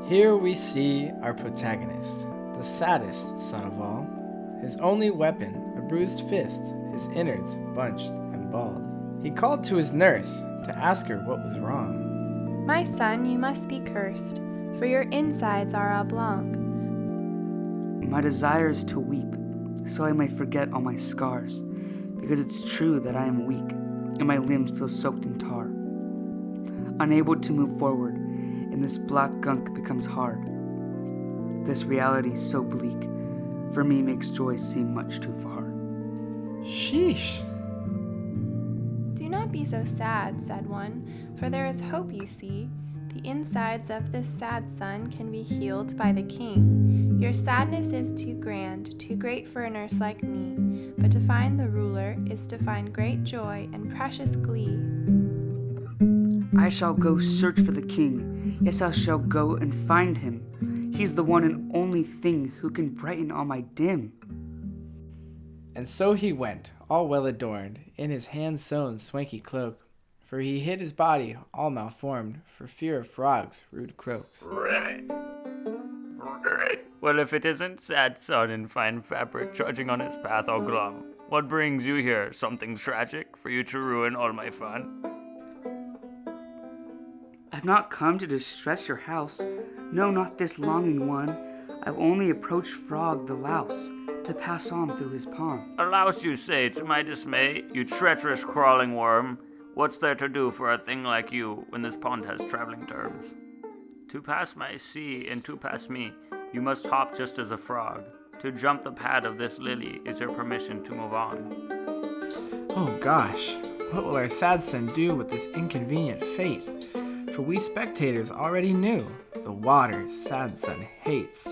Here we see our protagonist, the saddest son of all. His only weapon, a bruised fist, his innards bunched and bald. He called to his nurse to ask her what was wrong. My son, you must be cursed, for your insides are oblong. My desire is to weep, so I may forget all my scars, because it's true that I am weak, and my limbs feel soaked in tar. Unable to move forward, and this black gunk becomes hard. This reality so bleak, for me makes joy seem much too far. Sheesh. Do not be so sad, said one, for there is hope, you see. The insides of this sad son can be healed by the king. Your sadness is too grand, too great for a nurse like me, but to find the ruler is to find great joy and precious glee. I shall go search for the king, yes, I shall go and find him. He's the one and only thing who can brighten all my dim. And so he went, all well adorned, in his hand-sewn swanky cloak, for he hid his body all malformed, for fear of frogs' rude croaks. Right. Well, if it isn't sad son in fine fabric trudging on his path all glum, what brings you here? Something tragic for you to ruin all my fun? I've not come to distress your house, no, not this longing one. I've only approached Frog the louse, to pass on through his pond. A louse, you say, to my dismay, you treacherous crawling worm. What's there to do for a thing like you when this pond has traveling terms? To pass my sea and to pass me, you must hop just as a frog. To jump the pad of this lily is your permission to move on. Oh gosh, what will our Sadson do with this inconvenient fate? For we spectators already knew the water Sadson hates.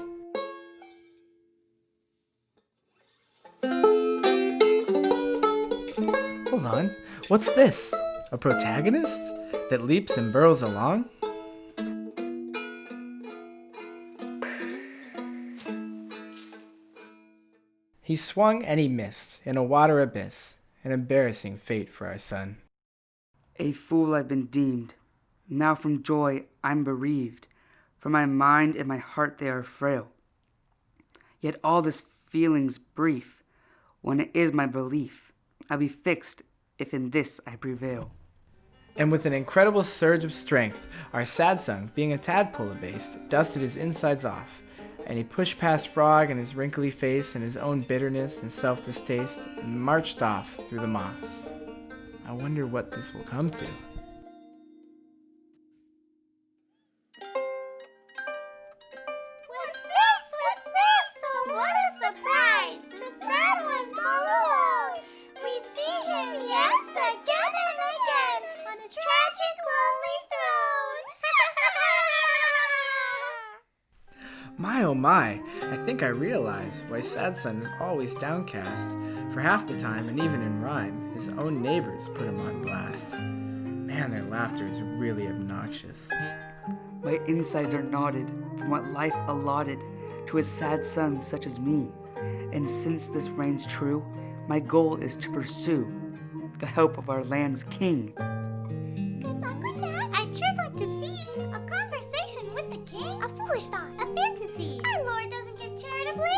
Hold on, what's this? A protagonist that leaps and burrows along? He swung and he missed in a water abyss, an embarrassing fate for our son. A fool I've been deemed. Now from joy I'm bereaved, for my mind and my heart they are frail. Yet all this feeling's brief, when it is my belief, I'll be fixed if in this I prevail. And with an incredible surge of strength, our Sadson, being a tadpole-based, dusted his insides off, and he pushed past Frog and his wrinkly face and his own bitterness and self-distaste, and marched off through the moss. I wonder what this will come to. What's this? Oh, what a surprise! The sad one's all alone. We see him, yes, again and again, on a tragic, lonely throne. My oh my, I think I realize why Sadson is always downcast. For half the time, and even in rhyme, his own neighbors put him on blast. Man, their laughter is really obnoxious. My insides are knotted from what life allotted to a sad son such as me. And since this reigns true, my goal is to pursue the help of our land's king. Good luck with that. I'd sure like to see a conversation with the king. A foolish thought, a fantasy. Our Lord doesn't give charitably.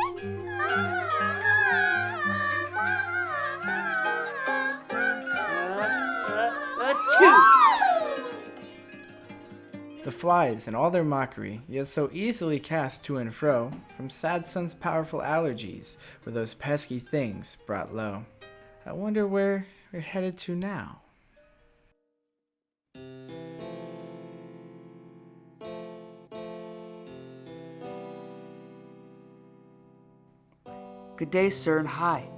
The flies, in all their mockery, yet so easily cast to and fro, from Sadson's powerful allergies, were those pesky things brought low. I wonder where we're headed to now. Good day, sir, and hi.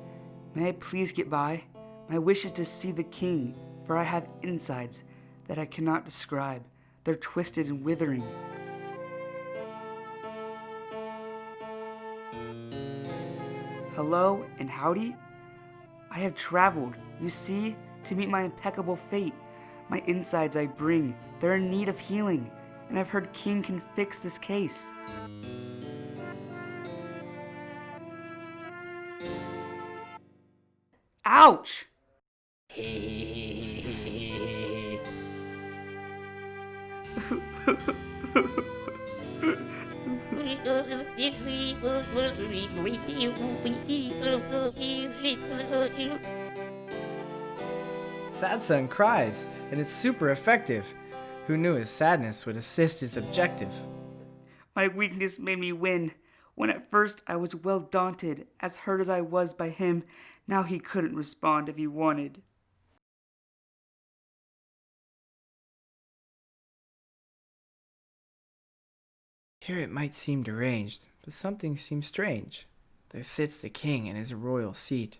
May I please get by? My wish is to see the king, for I have insides that I cannot describe. They're twisted and withering. Hello and howdy. I have traveled, you see, to meet my impeccable fate. My insides I bring, they're in need of healing, and I've heard King can fix this case. Ouch! Sadson cries, and it's super effective. Who knew his sadness would assist his objective? My weakness made me win. When at first I was well daunted, as hurt as I was by him, now he couldn't respond if he wanted. Here it might seem deranged, but something seems strange. There sits the king in his royal seat.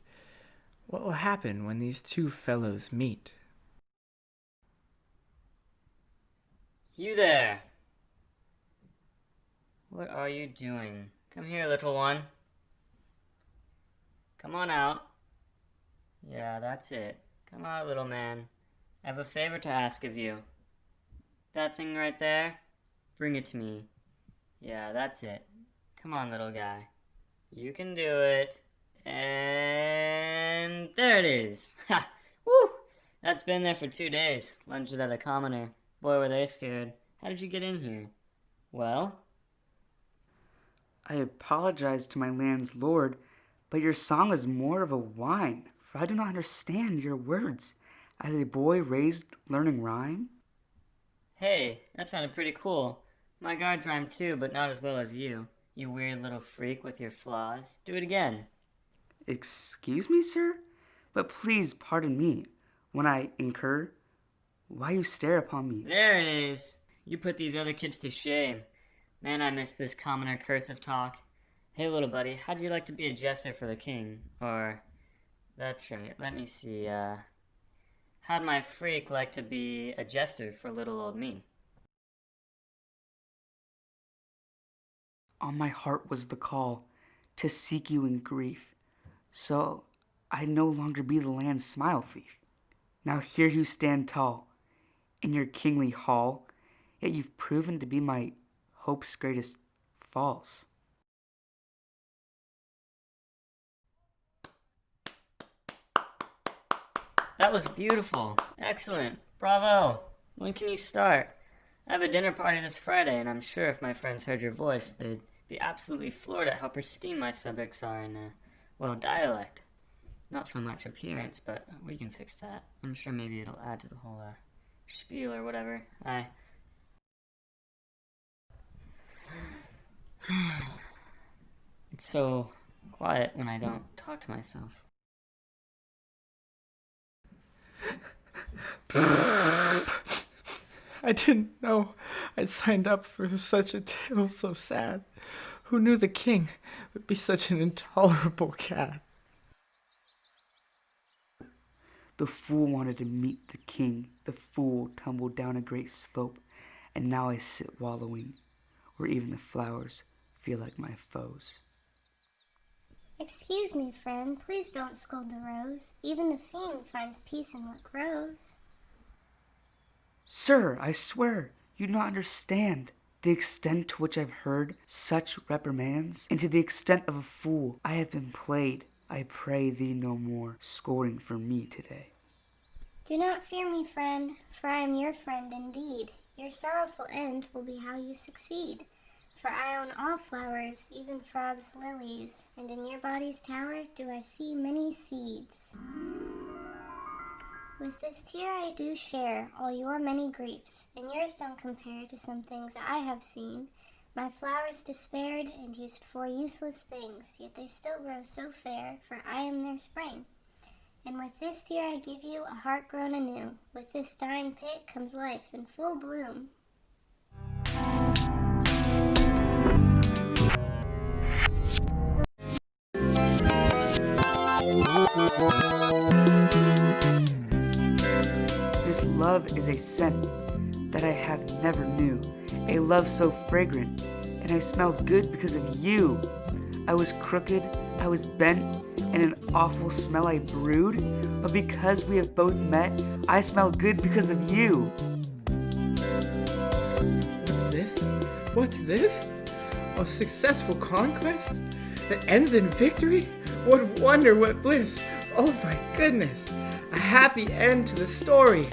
What will happen when these two fellows meet? You there! What are you doing? Come here, little one. Come on out. Yeah, that's it. Come out, little man. I have a favor to ask of you. That thing right there? Bring it to me. Yeah, that's it. Come on, little guy. You can do it. And there it is. Ha! Woo! That's been there for 2 days. Lunched at a commoner. Boy, were they scared. How did you get in here? Well? I apologize to my land's lord, but your song is more of a whine, for I do not understand your words. As a boy raised learning rhyme? Hey, that sounded pretty cool. My guards rhyme too, but not as well as you. You weird little freak with your flaws. Do it again. Excuse me, sir? But please pardon me. When I incur, why you stare upon me? There it is. You put these other kids to shame. Man, I miss this commoner cursive talk. Hey, little buddy, how'd you like to be a jester for the king? Or, that's right, let me see, how'd my freak like to be a jester for little old me? On my heart was the call to seek you in grief, so I'd no longer be the land's smile thief. Now here you stand tall, in your kingly hall, yet you've proven to be my hope's greatest falls. That was beautiful. Excellent. Bravo. When can you start? I have a dinner party this Friday, and I'm sure if my friends heard your voice, they'd be absolutely floored at how pristine my subjects are in, dialect. Not so much appearance, but we can fix that. I'm sure maybe it'll add to the whole, spiel or whatever. It's so quiet when I don't talk to myself. I didn't know I'd signed up for such a tale so sad. Who knew the king would be such an intolerable cat? The fool wanted to meet the king. The fool tumbled down a great slope, and now I sit wallowing, where even the flowers feel like my foes. Excuse me, friend, please don't scold the rose. Even the fiend finds peace in what grows. Sir, I swear, you do not understand the extent to which I've heard such reprimands, and to the extent of a fool I have been played. I pray thee no more scolding for me today. Do not fear me, friend, for I am your friend indeed. Your sorrowful end will be how you succeed. For I own all flowers, even frogs' lilies, and in your body's tower do I see many seeds. With this tear I do share all your many griefs, and yours don't compare to some things I have seen. My flowers despaired and used for useless things, yet they still grow so fair, for I am their spring. And with this tear I give you a heart grown anew. With this dying pit comes life in full bloom. This love is a scent that I have never knew, a love so fragrant, and I smell good because of you. I was crooked, I was bent, and an awful smell I brewed, but because we have both met, I smell good because of you. What's this? What's this? A successful conquest that ends in victory? What wonder, what bliss! Oh my goodness! A happy end to the story!